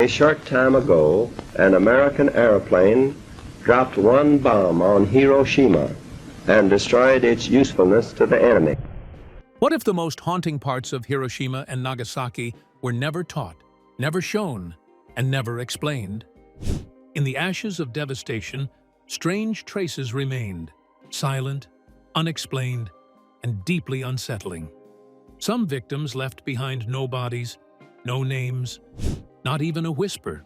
A short time ago, an American airplane dropped one bomb on Hiroshima and destroyed its usefulness to the enemy. What if the most haunting parts of Hiroshima and Nagasaki were never taught, never shown, and never explained? In the ashes of devastation, strange traces remained, silent, unexplained, and deeply unsettling. Some victims left behind no bodies, no names, not even a whisper,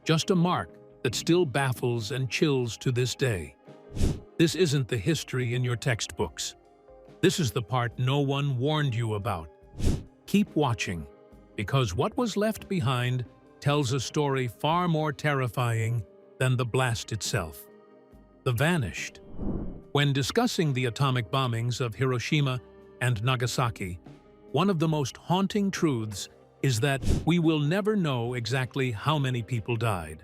just a mark that still baffles and chills to this day. This isn't the history in your textbooks. This is the part no one warned you about. Keep watching, because what was left behind tells a story far more terrifying than the blast itself. The vanished. When discussing the atomic bombings of Hiroshima and Nagasaki, one of the most haunting truths is that we will never know exactly how many people died.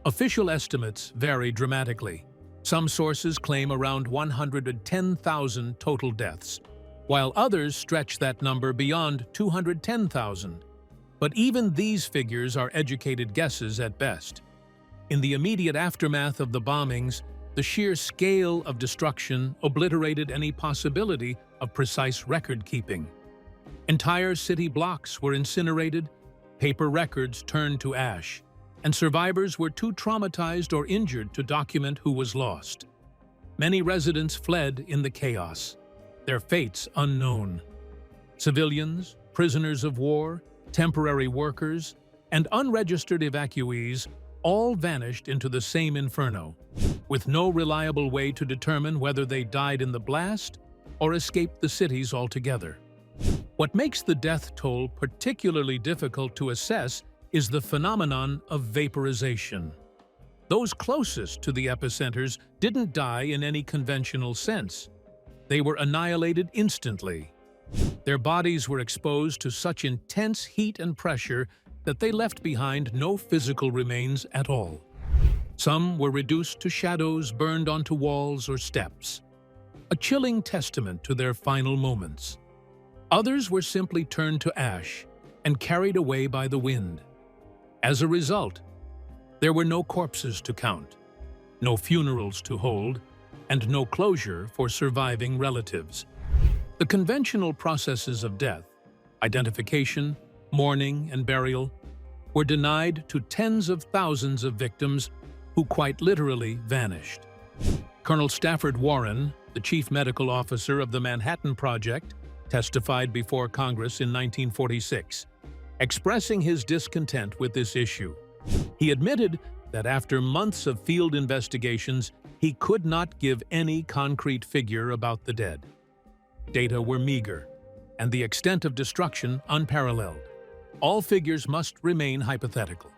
Official estimates vary dramatically. Some sources claim around 110,000 total deaths, while others stretch that number beyond 210,000. But even these figures are educated guesses at best. In the immediate aftermath of the bombings, the sheer scale of destruction obliterated any possibility of precise record-keeping. Entire city blocks were incinerated, paper records turned to ash, and survivors were too traumatized or injured to document who was lost. Many residents fled in the chaos, their fates unknown. Civilians, prisoners of war, temporary workers, and unregistered evacuees all vanished into the same inferno, with no reliable way to determine whether they died in the blast or escaped the cities altogether. What makes the death toll particularly difficult to assess is the phenomenon of vaporization. Those closest to the epicenters didn't die in any conventional sense. They were annihilated instantly. Their bodies were exposed to such intense heat and pressure that they left behind no physical remains at all. Some were reduced to shadows burned onto walls or steps, a chilling testament to their final moments. Others were simply turned to ash and carried away by the wind. As a result, there were no corpses to count, no funerals to hold, and no closure for surviving relatives. The conventional processes of death, identification, mourning, and burial, were denied to tens of thousands of victims who quite literally vanished. Colonel Stafford Warren, the chief medical officer of the Manhattan Project, testified before Congress in 1946, expressing his discontent with this issue. He admitted that after months of field investigations, he could not give any concrete figure about the dead. Data were meager, and the extent of destruction unparalleled. All figures must remain hypothetical.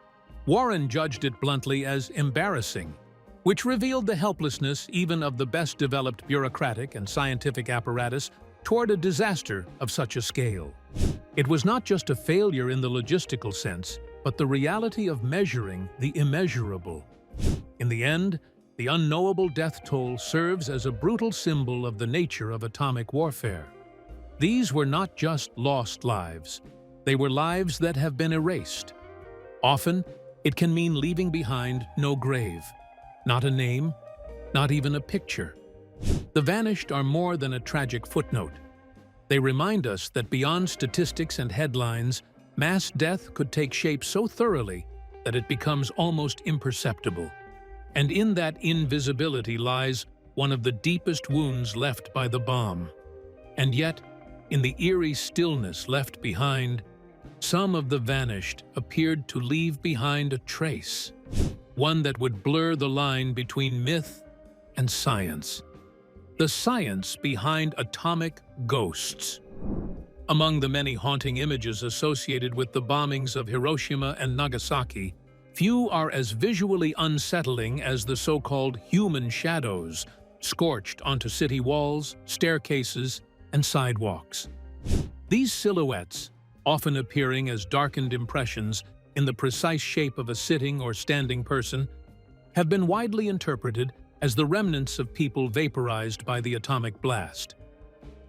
Warren judged it bluntly as embarrassing, which revealed the helplessness even of the best-developed bureaucratic and scientific apparatus toward a disaster of such a scale. It was not just a failure in the logistical sense, but the reality of measuring the immeasurable. In the end, the unknowable death toll serves as a brutal symbol of the nature of atomic warfare. These were not just lost lives. They were lives that have been erased. Often, it can mean leaving behind no grave, not a name, not even a picture. The vanished are more than a tragic footnote. They remind us that beyond statistics and headlines, mass death could take shape so thoroughly that it becomes almost imperceptible. And in that invisibility lies one of the deepest wounds left by the bomb. And yet, in the eerie stillness left behind, some of the vanished appeared to leave behind a trace, one that would blur the line between myth and science. The science behind atomic ghosts. Among the many haunting images associated with the bombings of Hiroshima and Nagasaki, few are as visually unsettling as the so-called human shadows scorched onto city walls, staircases, and sidewalks. These silhouettes, often appearing as darkened impressions in the precise shape of a sitting or standing person, have been widely interpreted as the remnants of people vaporized by the atomic blast.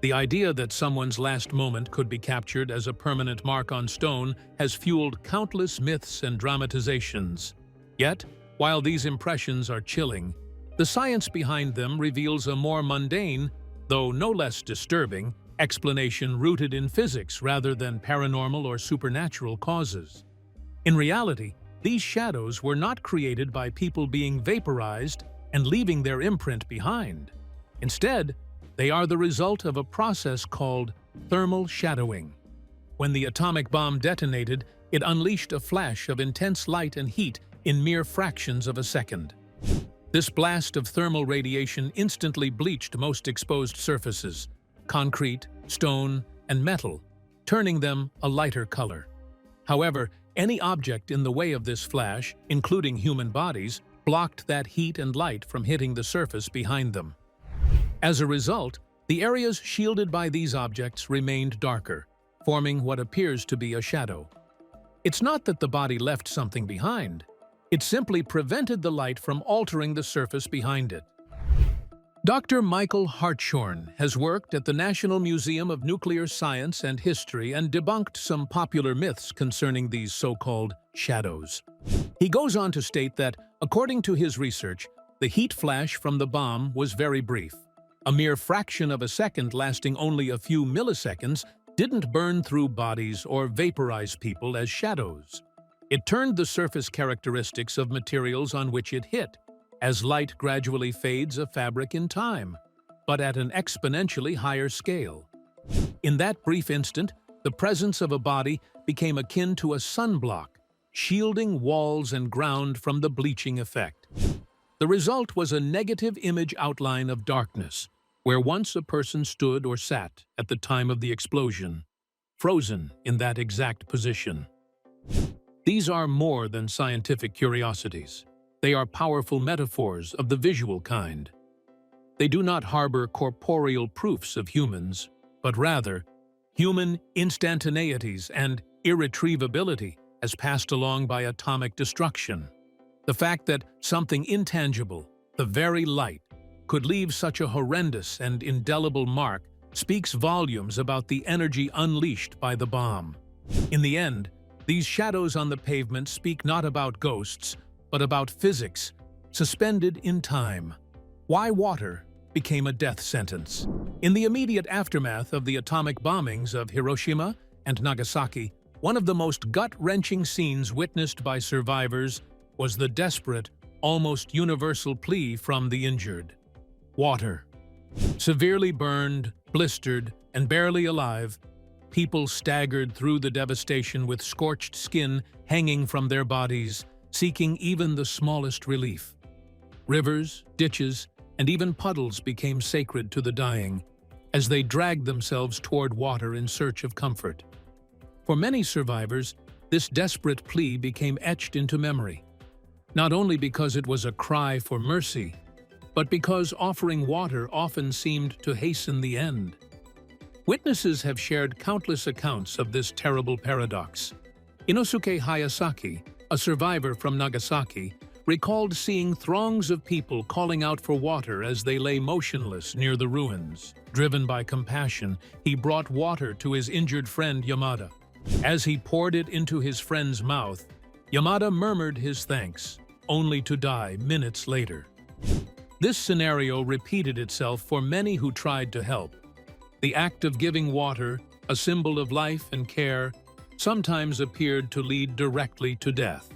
The idea that someone's last moment could be captured as a permanent mark on stone has fueled countless myths and dramatizations. Yet, while these impressions are chilling, the science behind them reveals a more mundane, though no less disturbing, explanation rooted in physics rather than paranormal or supernatural causes. In reality, these shadows were not created by people being vaporized and leaving their imprint behind. Instead, they are the result of a process called thermal shadowing. When the atomic bomb detonated, it unleashed a flash of intense light and heat in mere fractions of a second. This blast of thermal radiation instantly bleached most exposed surfaces, concrete, stone, and metal, turning them a lighter color. However, any object in the way of this flash, including human bodies, blocked that heat and light from hitting the surface behind them. As a result, the areas shielded by these objects remained darker, forming what appears to be a shadow. It's not that the body left something behind. It simply prevented the light from altering the surface behind it. Dr. Michael Hartshorn has worked at the National Museum of Nuclear Science and History and debunked some popular myths concerning these so-called shadows. He goes on to state that, according to his research, the heat flash from the bomb was very brief. A mere fraction of a second lasting only a few milliseconds didn't burn through bodies or vaporize people as shadows. It turned the surface characteristics of materials on which it hit, as light gradually fades a fabric in time, but at an exponentially higher scale. In that brief instant, the presence of a body became akin to a sunblock, shielding walls and ground from the bleaching effect. The result was a negative image outline of darkness, where once a person stood or sat at the time of the explosion, frozen in that exact position. These are more than scientific curiosities. They are powerful metaphors of the visual kind. They do not harbor corporeal proofs of humans, but rather human instantaneities and irretrievability as passed along by atomic destruction. The fact that something intangible, the very light, could leave such a horrendous and indelible mark speaks volumes about the energy unleashed by the bomb. In the end, these shadows on the pavement speak not about ghosts, but about physics, suspended in time. Why water became a death sentence. In the immediate aftermath of the atomic bombings of Hiroshima and Nagasaki, one of the most gut-wrenching scenes witnessed by survivors was the desperate, almost universal plea from the injured. Water. Severely burned, blistered, and barely alive, people staggered through the devastation with scorched skin hanging from their bodies, seeking even the smallest relief. Rivers, ditches, and even puddles became sacred to the dying, as they dragged themselves toward water in search of comfort. For many survivors, this desperate plea became etched into memory, not only because it was a cry for mercy, but because offering water often seemed to hasten the end. Witnesses have shared countless accounts of this terrible paradox. Inosuke Hayasaki, a survivor from Nagasaki, recalled seeing throngs of people calling out for water as they lay motionless near the ruins. Driven by compassion, he brought water to his injured friend Yamada. As he poured it into his friend's mouth, Yamada murmured his thanks, only to die minutes later. This scenario repeated itself for many who tried to help. The act of giving water, a symbol of life and care, sometimes appeared to lead directly to death.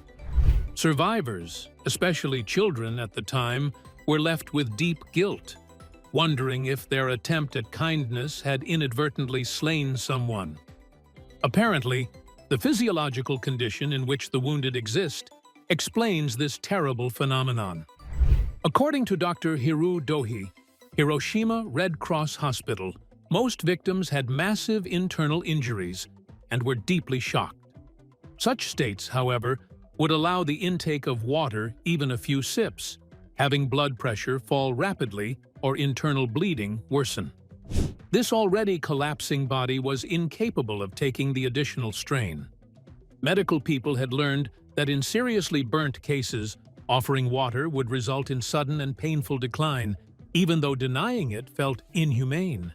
Survivors, especially children at the time, were left with deep guilt, wondering if their attempt at kindness had inadvertently slain someone. Apparently, the physiological condition in which the wounded exist explains this terrible phenomenon. According to Dr. Hiru Dohi, Hiroshima Red Cross Hospital, most victims had massive internal injuries and were deeply shocked. Such states, however, would allow the intake of water even a few sips, having blood pressure fall rapidly or internal bleeding worsen. This already collapsing body was incapable of taking the additional strain. Medical people had learned that in seriously burnt cases, offering water would result in sudden and painful decline, even though denying it felt inhumane.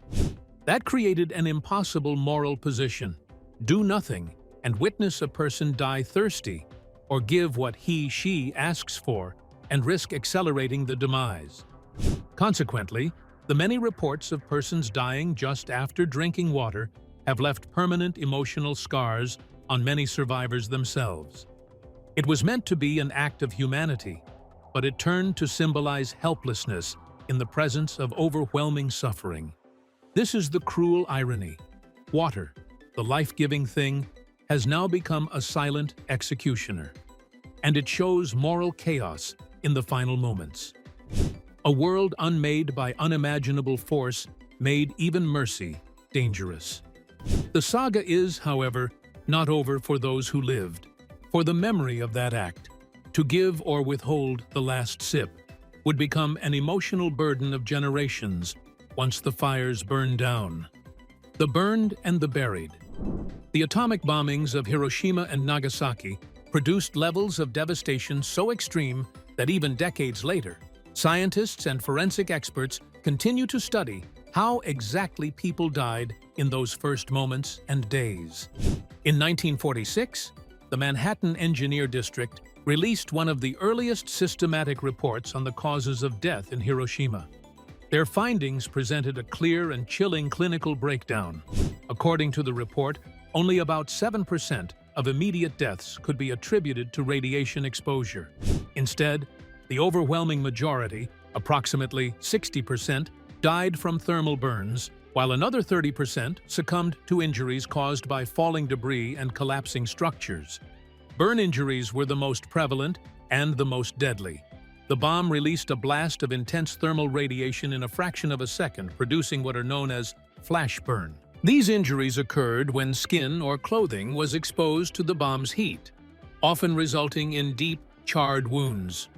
That created an impossible moral position: do nothing and witness a person die thirsty, or give what he/she asks for and risk accelerating the demise. Consequently, the many reports of persons dying just after drinking water have left permanent emotional scars on many survivors themselves. It was meant to be an act of humanity, but it turned to symbolize helplessness in the presence of overwhelming suffering. This is the cruel irony. Water, the life-giving thing, has now become a silent executioner, and it shows moral chaos in the final moments. A world unmade by unimaginable force made even mercy dangerous. The saga is, however, not over for those who lived. For the memory of that act, to give or withhold the last sip, would become an emotional burden of generations once the fires burned down. The burned and the buried. The atomic bombings of Hiroshima and Nagasaki produced levels of devastation so extreme that even decades later, scientists and forensic experts continue to study how exactly people died in those first moments and days. In 1946, the Manhattan Engineer District released one of the earliest systematic reports on the causes of death in Hiroshima. Their findings presented a clear and chilling clinical breakdown. According to the report, only about 7% of immediate deaths could be attributed to radiation exposure. Instead, the overwhelming majority, approximately 60%, died from thermal burns, while another 30% succumbed to injuries caused by falling debris and collapsing structures. Burn injuries were the most prevalent and the most deadly. The bomb released a blast of intense thermal radiation in a fraction of a second, producing what are known as flash burn. These injuries occurred when skin or clothing was exposed to the bomb's heat, often resulting in deep, charred wounds.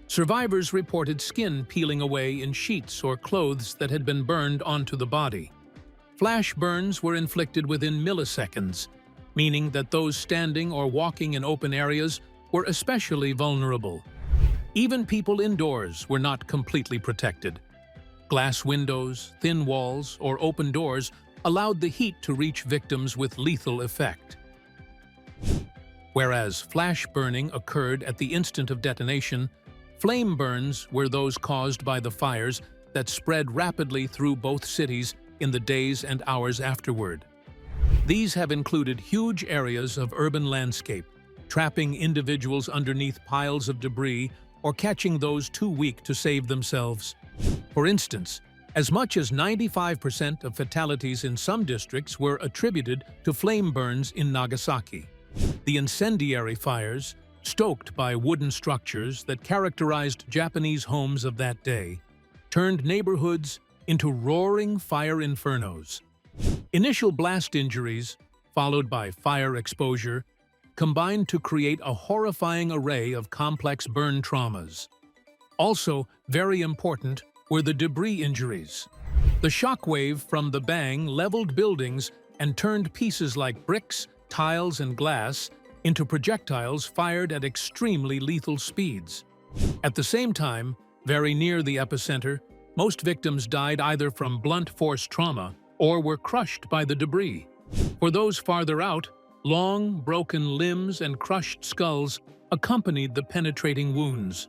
Survivors reported skin peeling away in sheets or clothes that had been burned onto the body. Flash burns were inflicted within milliseconds, meaning that those standing or walking in open areas were especially vulnerable. Even people indoors were not completely protected. Glass windows, thin walls, or open doors allowed the heat to reach victims with lethal effect. Whereas flash burning occurred at the instant of detonation, flame burns were those caused by the fires that spread rapidly through both cities in the days and hours afterward. These have included huge areas of urban landscape, trapping individuals underneath piles of debris or catching those too weak to save themselves. For instance, as much as 95% of fatalities in some districts were attributed to flame burns in Nagasaki. The incendiary fires, stoked by wooden structures that characterized Japanese homes of that day, turned neighborhoods into roaring fire infernos. Initial blast injuries, followed by fire exposure, combined to create a horrifying array of complex burn traumas. Also, very important were the debris injuries. The shockwave from the bang leveled buildings and turned pieces like bricks, tiles, and glass into projectiles fired at extremely lethal speeds. At the same time, very near the epicenter, most victims died either from blunt force trauma or were crushed by the debris. For those farther out, long, broken limbs and crushed skulls accompanied the penetrating wounds.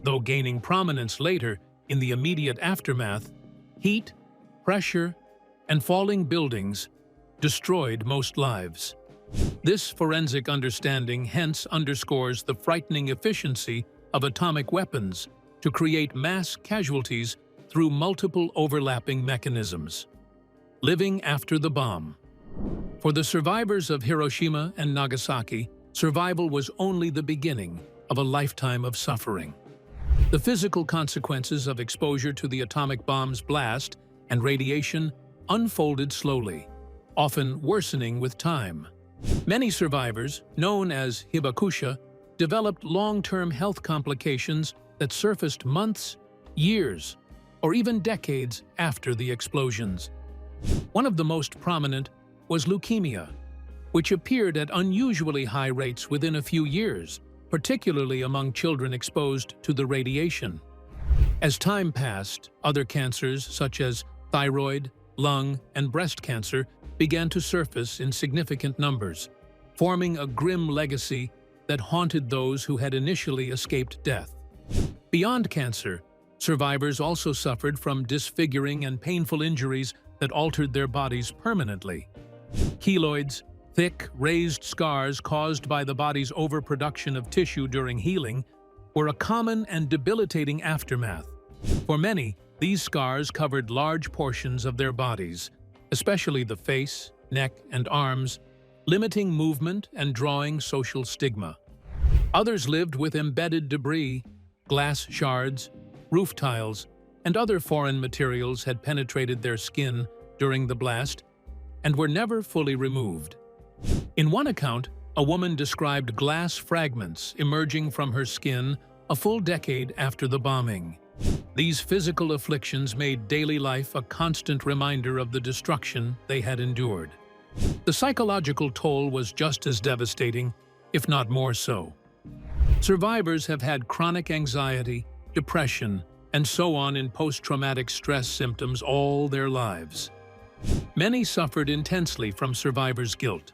Though gaining prominence later in the immediate aftermath, heat, pressure, and falling buildings destroyed most lives. This forensic understanding hence underscores the frightening efficiency of atomic weapons to create mass casualties through multiple overlapping mechanisms. Living after the bomb. For the survivors of Hiroshima and Nagasaki, survival was only the beginning of a lifetime of suffering. The physical consequences of exposure to the atomic bomb's blast and radiation unfolded slowly, often worsening with time. Many survivors, known as hibakusha, developed long-term health complications that surfaced months, years, or even decades after the explosions. One of the most prominent was leukemia, which appeared at unusually high rates within a few years, particularly among children exposed to the radiation. As time passed, other cancers such as thyroid, lung, and breast cancer began to surface in significant numbers, forming a grim legacy that haunted those who had initially escaped death. Beyond cancer, survivors also suffered from disfiguring and painful injuries that altered their bodies permanently. Keloids, thick, raised scars caused by the body's overproduction of tissue during healing, were a common and debilitating aftermath. For many, these scars covered large portions of their bodies, especially the face, neck, and arms, limiting movement and drawing social stigma. Others lived with embedded debris, glass shards, roof tiles, and other foreign materials had penetrated their skin during the blast and were never fully removed. In one account, a woman described glass fragments emerging from her skin a full decade after the bombing. These physical afflictions made daily life a constant reminder of the destruction they had endured. The psychological toll was just as devastating, if not more so. Survivors have had chronic anxiety, depression, and so on in post-traumatic stress symptoms all their lives. Many suffered intensely from survivors' guilt.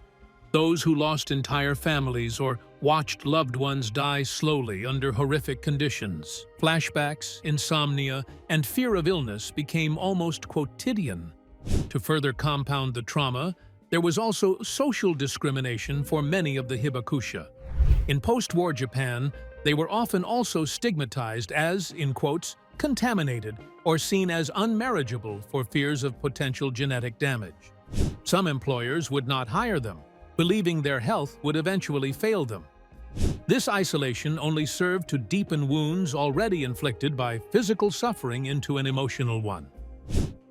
Those who lost entire families or watched loved ones die slowly under horrific conditions. Flashbacks, insomnia, and fear of illness became almost quotidian. To further compound the trauma, there was also social discrimination for many of the hibakusha. In post-war Japan, they were often also stigmatized as, in quotes, contaminated or seen as unmarriageable for fears of potential genetic damage. Some employers would not hire them, believing their health would eventually fail them. This isolation only served to deepen wounds already inflicted by physical suffering into an emotional one.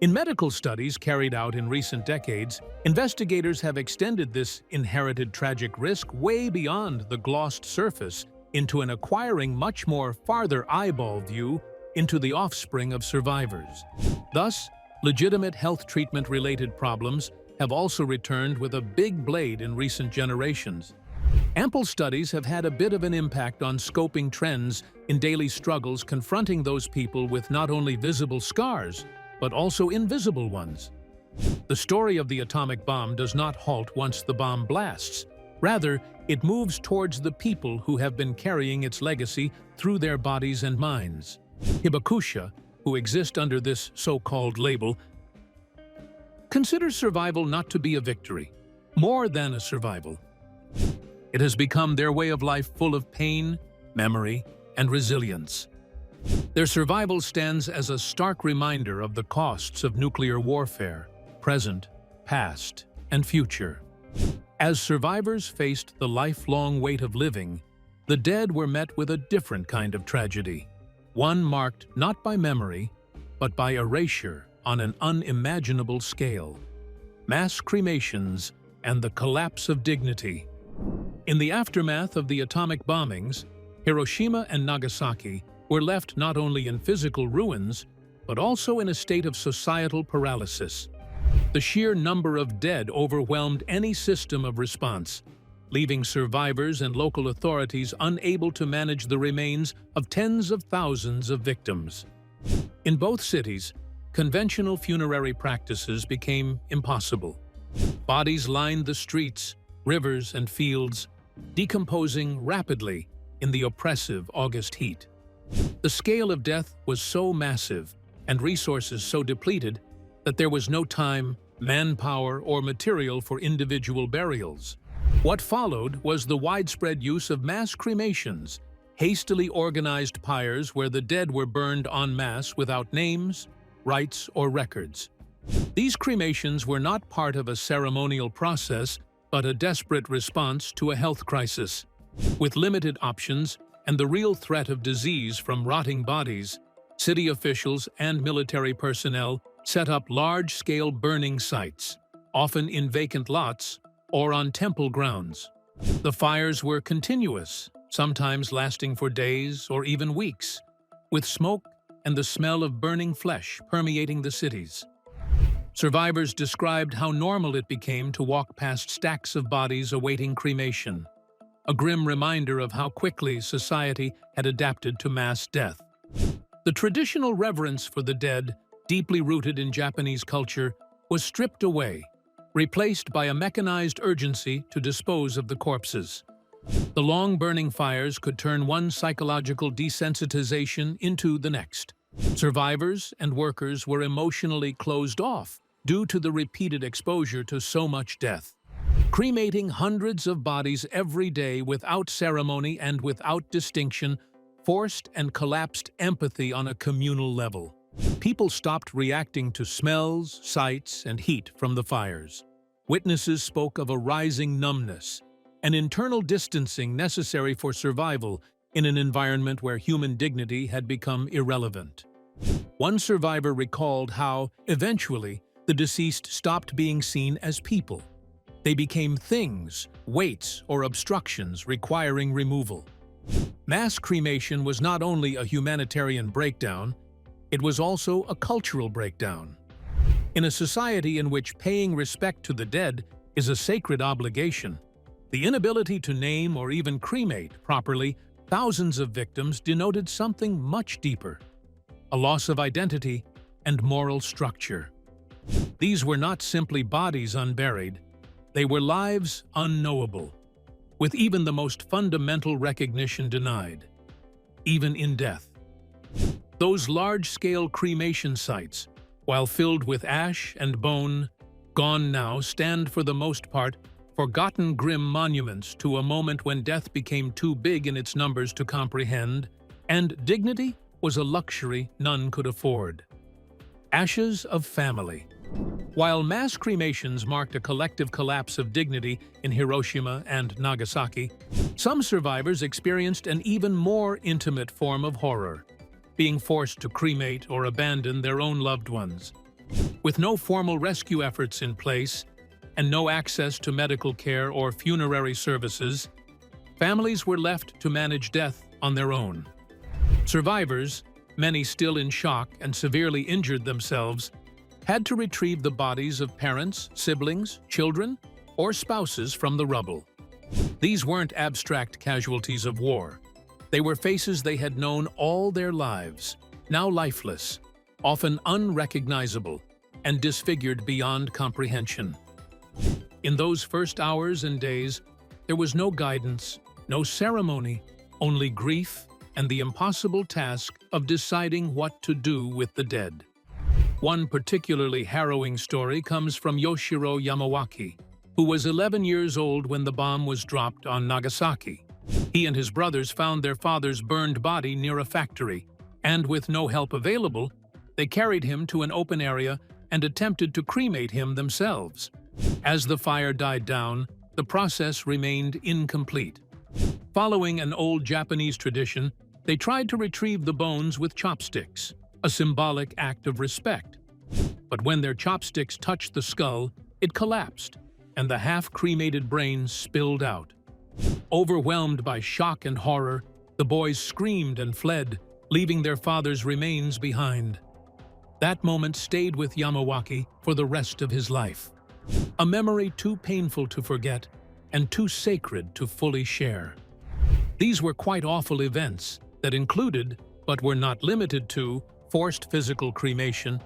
In medical studies carried out in recent decades, investigators have extended this inherited tragic risk way beyond the glossed surface into an acquiring much more farther eyeball view into the offspring of survivors. Thus, legitimate health treatment-related problems have also returned with a big blade in recent generations. Ample studies have had a bit of an impact on scoping trends in daily struggles confronting those people with not only visible scars, but also invisible ones. The story of the atomic bomb does not halt once the bomb blasts. Rather, it moves towards the people who have been carrying its legacy through their bodies and minds. Hibakusha, who exist under this so-called label, consider survival not to be a victory, more than a survival. It has become their way of life full of pain, memory, and resilience. Their survival stands as a stark reminder of the costs of nuclear warfare, present, past, and future. As survivors faced the lifelong weight of living, the dead were met with a different kind of tragedy, one marked not by memory, but by erasure on an unimaginable scale, mass cremations, and the collapse of dignity. In the aftermath of the atomic bombings, Hiroshima and Nagasaki were left not only in physical ruins, but also in a state of societal paralysis. The sheer number of dead overwhelmed any system of response, leaving survivors and local authorities unable to manage the remains of tens of thousands of victims. In both cities, conventional funerary practices became impossible. Bodies lined the streets, rivers, and fields, decomposing rapidly in the oppressive August heat. The scale of death was so massive and resources so depleted that there was no time, manpower, or material for individual burials. What followed was the widespread use of mass cremations, hastily organized pyres where the dead were burned en masse without names, rites, or records. These cremations were not part of a ceremonial process, but a desperate response to a health crisis. With limited options and the real threat of disease from rotting bodies, city officials and military personnel set up large-scale burning sites, often in vacant lots or on temple grounds. The fires were continuous, sometimes lasting for days or even weeks, with smoke and the smell of burning flesh permeating the cities. Survivors described how normal it became to walk past stacks of bodies awaiting cremation, a grim reminder of how quickly society had adapted to mass death. The traditional reverence for the dead, deeply rooted in Japanese culture, was stripped away, replaced by a mechanized urgency to dispose of the corpses. The long-burning fires could turn one psychological desensitization into the next. Survivors and workers were emotionally closed off due to the repeated exposure to so much death. Cremating hundreds of bodies every day without ceremony and without distinction forced and collapsed empathy on a communal level. People stopped reacting to smells, sights, and heat from the fires. Witnesses spoke of a rising numbness, an internal distancing necessary for survival in an environment where human dignity had become irrelevant. One survivor recalled how, eventually, the deceased stopped being seen as people. They became things, weights, or obstructions requiring removal. Mass cremation was not only a humanitarian breakdown, it was also a cultural breakdown. In a society in which paying respect to the dead is a sacred obligation, the inability to name or even cremate properly thousands of victims denoted something much deeper: a loss of identity and moral structure. These were not simply bodies unburied, they were lives unknowable, with even the most fundamental recognition denied, even in death. Those large-scale cremation sites, while filled with ash and bone, gone now, stand for the most part forgotten grim monuments to a moment when death became too big in its numbers to comprehend, and dignity was a luxury none could afford. Ashes of family. While mass cremations marked a collective collapse of dignity in Hiroshima and Nagasaki, some survivors experienced an even more intimate form of horror, being forced to cremate or abandon their own loved ones. With no formal rescue efforts in place and no access to medical care or funerary services, families were left to manage death on their own. Survivors, many still in shock and severely injured themselves, had to retrieve the bodies of parents, siblings, children, or spouses from the rubble. These weren't abstract casualties of war. They were faces they had known all their lives, now lifeless, often unrecognizable, and disfigured beyond comprehension. In those first hours and days, there was no guidance, no ceremony, only grief and the impossible task of deciding what to do with the dead. One particularly harrowing story comes from Yoshiro Yamawaki, who was 11 years old when the bomb was dropped on Nagasaki. He and his brothers found their father's burned body near a factory, and with no help available, they carried him to an open area and attempted to cremate him themselves. As the fire died down, the process remained incomplete. Following an old Japanese tradition, they tried to retrieve the bones with chopsticks, a symbolic act of respect. But when their chopsticks touched the skull, it collapsed, and the half-cremated brain spilled out. Overwhelmed by shock and horror, the boys screamed and fled, leaving their father's remains behind. That moment stayed with Yamawaki for the rest of his life. A memory too painful to forget and too sacred to fully share. These were quite awful events that included, but were not limited to, forced physical cremation,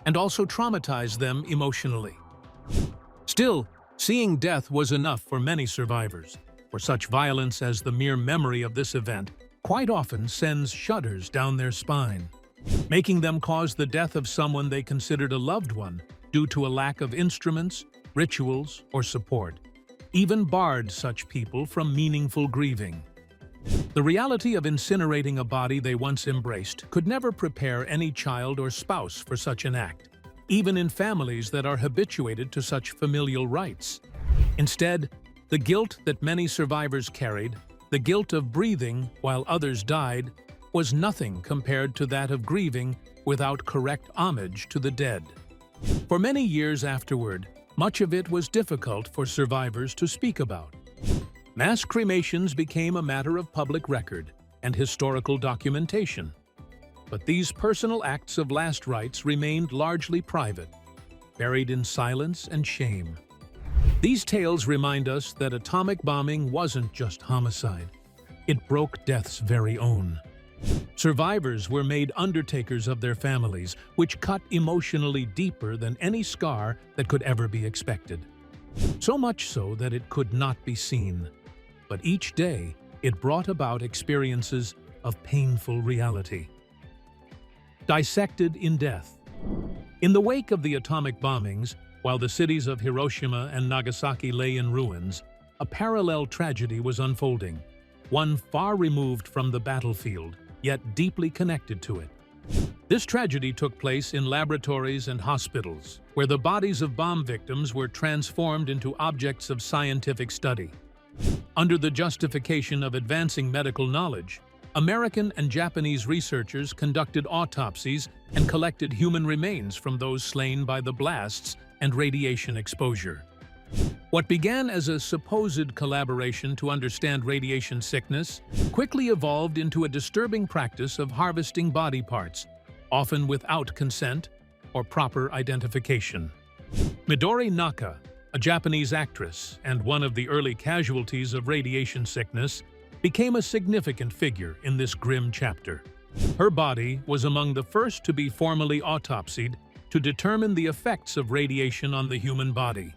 and also traumatized them emotionally. Still, seeing death was enough for many survivors, for such violence as the mere memory of this event quite often sends shudders down their spine, making them cause the death of someone they considered a loved one due to a lack of instruments, rituals, or support, even barred such people from meaningful grieving. The reality of incinerating a body they once embraced could never prepare any child or spouse for such an act, even in families that are habituated to such familial rites. Instead, the guilt that many survivors carried, the guilt of breathing while others died, was nothing compared to that of grieving without correct homage to the dead. For many years afterward, much of it was difficult for survivors to speak about. Mass cremations became a matter of public record and historical documentation. But these personal acts of last rites remained largely private, buried in silence and shame. These tales remind us that atomic bombing wasn't just homicide. It broke death's very own. Survivors were made undertakers of their families, which cut emotionally deeper than any scar that could ever be expected. So much so that it could not be seen. But each day, it brought about experiences of painful reality. Dissected in death. In the wake of the atomic bombings, while the cities of Hiroshima and Nagasaki lay in ruins, a parallel tragedy was unfolding, one far removed from the battlefield, yet deeply connected to it. This tragedy took place in laboratories and hospitals, where the bodies of bomb victims were transformed into objects of scientific study. Under the justification of advancing medical knowledge, American and Japanese researchers conducted autopsies and collected human remains from those slain by the blasts and radiation exposure. What began as a supposed collaboration to understand radiation sickness quickly evolved into a disturbing practice of harvesting body parts, often without consent or proper identification. Midori Naka, a Japanese actress and one of the early casualties of radiation sickness, became a significant figure in this grim chapter. Her body was among the first to be formally autopsied to determine the effects of radiation on the human body.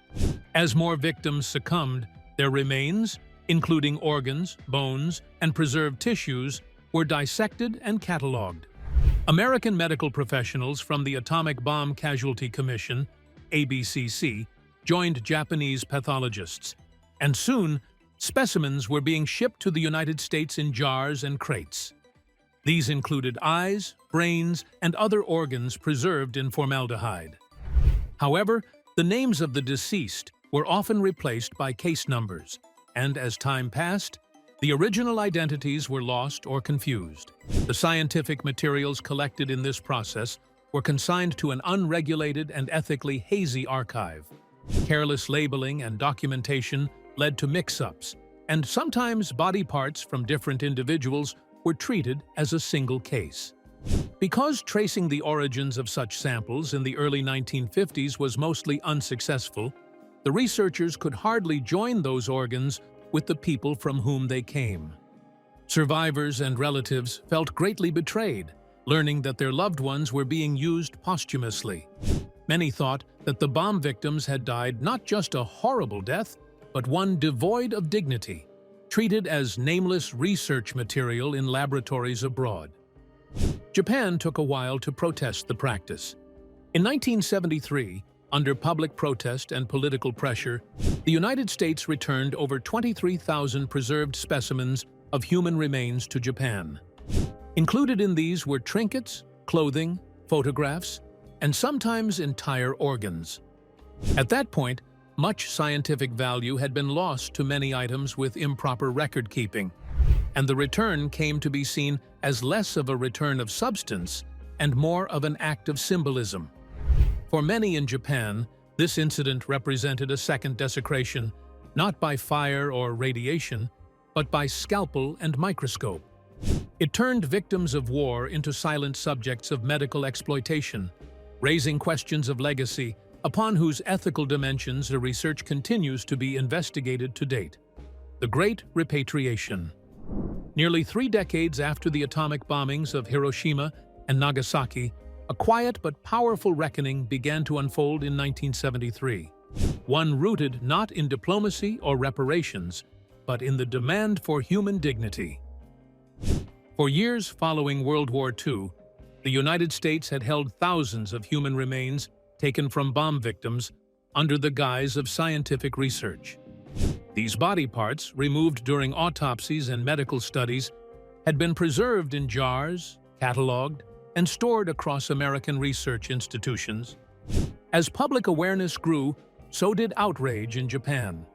As more victims succumbed, their remains, including organs, bones, and preserved tissues, were dissected and catalogued. American medical professionals from the Atomic Bomb Casualty Commission, ABCC, joined Japanese pathologists, and soon, specimens were being shipped to the United States in jars and crates. These included eyes, brains, and other organs preserved in formaldehyde. However, the names of the deceased were often replaced by case numbers, and as time passed, the original identities were lost or confused. The scientific materials collected in this process were consigned to an unregulated and ethically hazy archive. Careless labeling and documentation led to mix-ups, and sometimes body parts from different individuals were treated as a single case. Because tracing the origins of such samples in the early 1950s was mostly unsuccessful, the researchers could hardly join those organs with the people from whom they came. Survivors and relatives felt greatly betrayed, learning that their loved ones were being used posthumously. Many thought that the bomb victims had died not just a horrible death, but one devoid of dignity, treated as nameless research material in laboratories abroad. Japan took a while to protest the practice. In 1973, under public protest and political pressure, the United States returned over 23,000 preserved specimens of human remains to Japan. Included in these were trinkets, clothing, photographs, and sometimes entire organs. At that point, much scientific value had been lost to many items with improper record-keeping, and the return came to be seen as less of a return of substance and more of an act of symbolism. For many in Japan, this incident represented a second desecration, not by fire or radiation, but by scalpel and microscope. It turned victims of war into silent subjects of medical exploitation, raising questions of legacy upon whose ethical dimensions the research continues to be investigated to date. The Great Repatriation. Nearly 3 decades after the atomic bombings of Hiroshima and Nagasaki, a quiet but powerful reckoning began to unfold in 1973, one rooted not in diplomacy or reparations, but in the demand for human dignity. For years following World War II, the United States had held thousands of human remains taken from bomb victims under the guise of scientific research. These body parts, removed during autopsies and medical studies, had been preserved in jars, catalogued, and stored across American research institutions. As public awareness grew, so did outrage in Japan,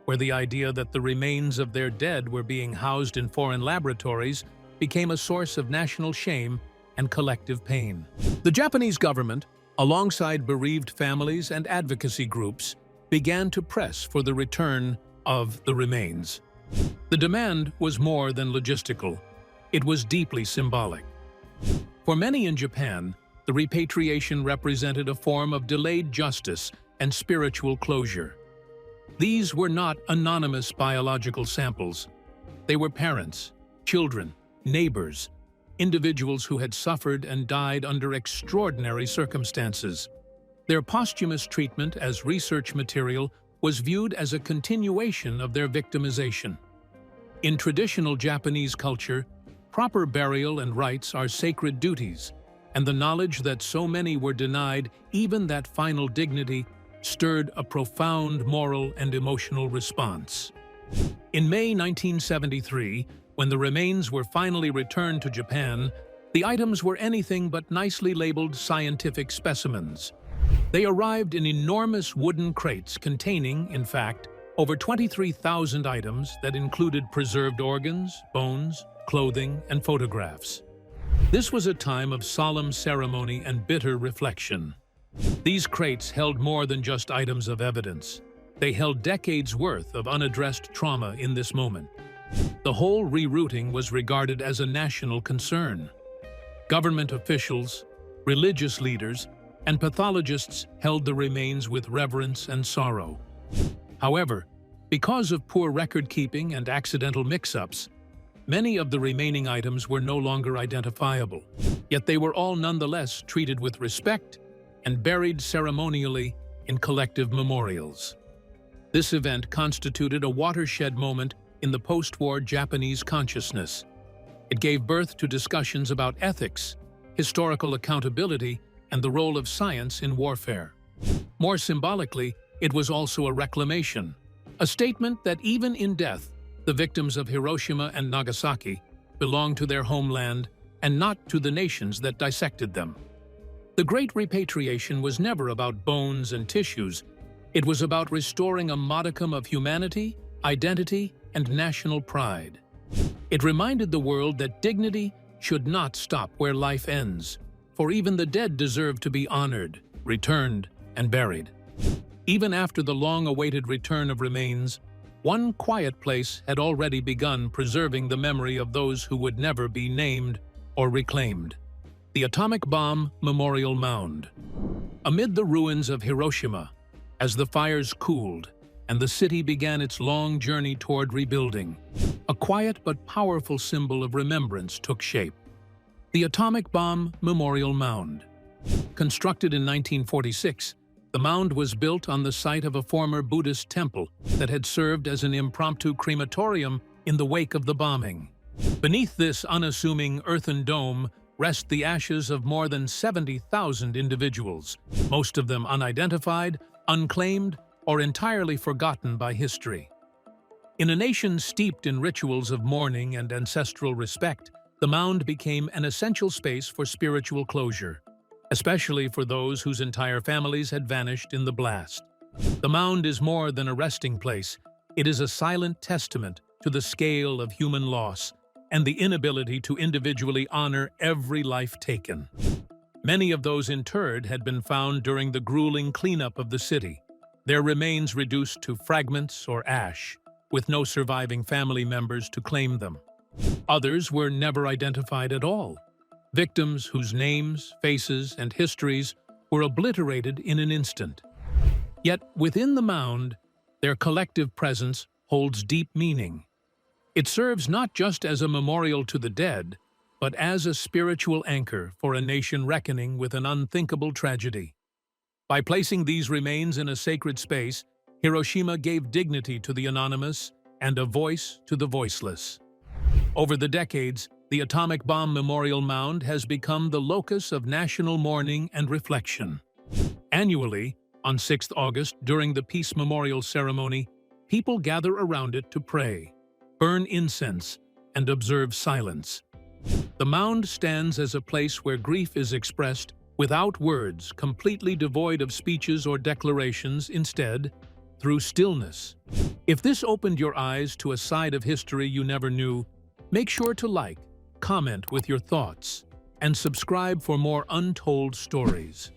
where the idea that the remains of their dead were being housed in foreign laboratories became a source of national shame and collective pain. The Japanese government, alongside bereaved families and advocacy groups, began to press for the return of the remains. The demand was more than logistical. It was deeply symbolic. For many in Japan, the repatriation represented a form of delayed justice and spiritual closure. These were not anonymous biological samples. They were parents, children, neighbors, individuals who had suffered and died under extraordinary circumstances. Their posthumous treatment as research material was viewed as a continuation of their victimization. In traditional Japanese culture, proper burial and rites are sacred duties, and the knowledge that so many were denied even that final dignity stirred a profound moral and emotional response. In May 1973, when the remains were finally returned to Japan, the items were anything but nicely labeled scientific specimens. They arrived in enormous wooden crates containing, in fact, over 23,000 items that included preserved organs, bones, clothing, and photographs. This was a time of solemn ceremony and bitter reflection. These crates held more than just items of evidence. They held decades' worth of unaddressed trauma in this moment. The whole rerouting was regarded as a national concern. Government officials, religious leaders, and pathologists held the remains with reverence and sorrow. However, because of poor record-keeping and accidental mix-ups, many of the remaining items were no longer identifiable, yet they were all nonetheless treated with respect and buried ceremonially in collective memorials. This event constituted a watershed moment in the post-war Japanese consciousness. It gave birth to discussions about ethics, historical accountability, and the role of science in warfare. More symbolically, it was also a reclamation, a statement that even in death, the victims of Hiroshima and Nagasaki belonged to their homeland and not to the nations that dissected them. The Great Repatriation was never about bones and tissues. It was about restoring a modicum of humanity, identity, and national pride. It reminded the world that dignity should not stop where life ends, for even the dead deserve to be honored, returned, and buried. Even after the long-awaited return of remains, one quiet place had already begun preserving the memory of those who would never be named or reclaimed: the Atomic Bomb Memorial Mound. Amid the ruins of Hiroshima, as the fires cooled and the city began its long journey toward rebuilding, a quiet but powerful symbol of remembrance took shape: the Atomic Bomb Memorial Mound. Constructed in 1946, the mound was built on the site of a former Buddhist temple that had served as an impromptu crematorium in the wake of the bombing. Beneath this unassuming earthen dome rest the ashes of more than 70,000 individuals, most of them unidentified, unclaimed, or entirely forgotten by history. In a nation steeped in rituals of mourning and ancestral respect, the mound became an essential space for spiritual closure, especially for those whose entire families had vanished in the blast. The mound is more than a resting place. It is a silent testament to the scale of human loss and the inability to individually honor every life taken. Many of those interred had been found during the grueling cleanup of the city, their remains reduced to fragments or ash, with no surviving family members to claim them. Others were never identified at all, victims whose names, faces, and histories were obliterated in an instant. Yet within the mound, their collective presence holds deep meaning. It serves not just as a memorial to the dead, but as a spiritual anchor for a nation reckoning with an unthinkable tragedy. By placing these remains in a sacred space, Hiroshima gave dignity to the anonymous and a voice to the voiceless. Over the decades, the Atomic Bomb Memorial Mound has become the locus of national mourning and reflection. Annually, on 6th August, during the Peace Memorial Ceremony, people gather around it to pray, burn incense, and observe silence. The mound stands as a place where grief is expressed without words, completely devoid of speeches or declarations, instead, through stillness. If this opened your eyes to a side of history you never knew, make sure to like, comment with your thoughts, and subscribe for more untold stories.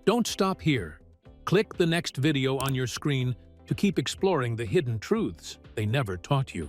Don't stop here. Click the next video on your screen to keep exploring the hidden truths they never taught you.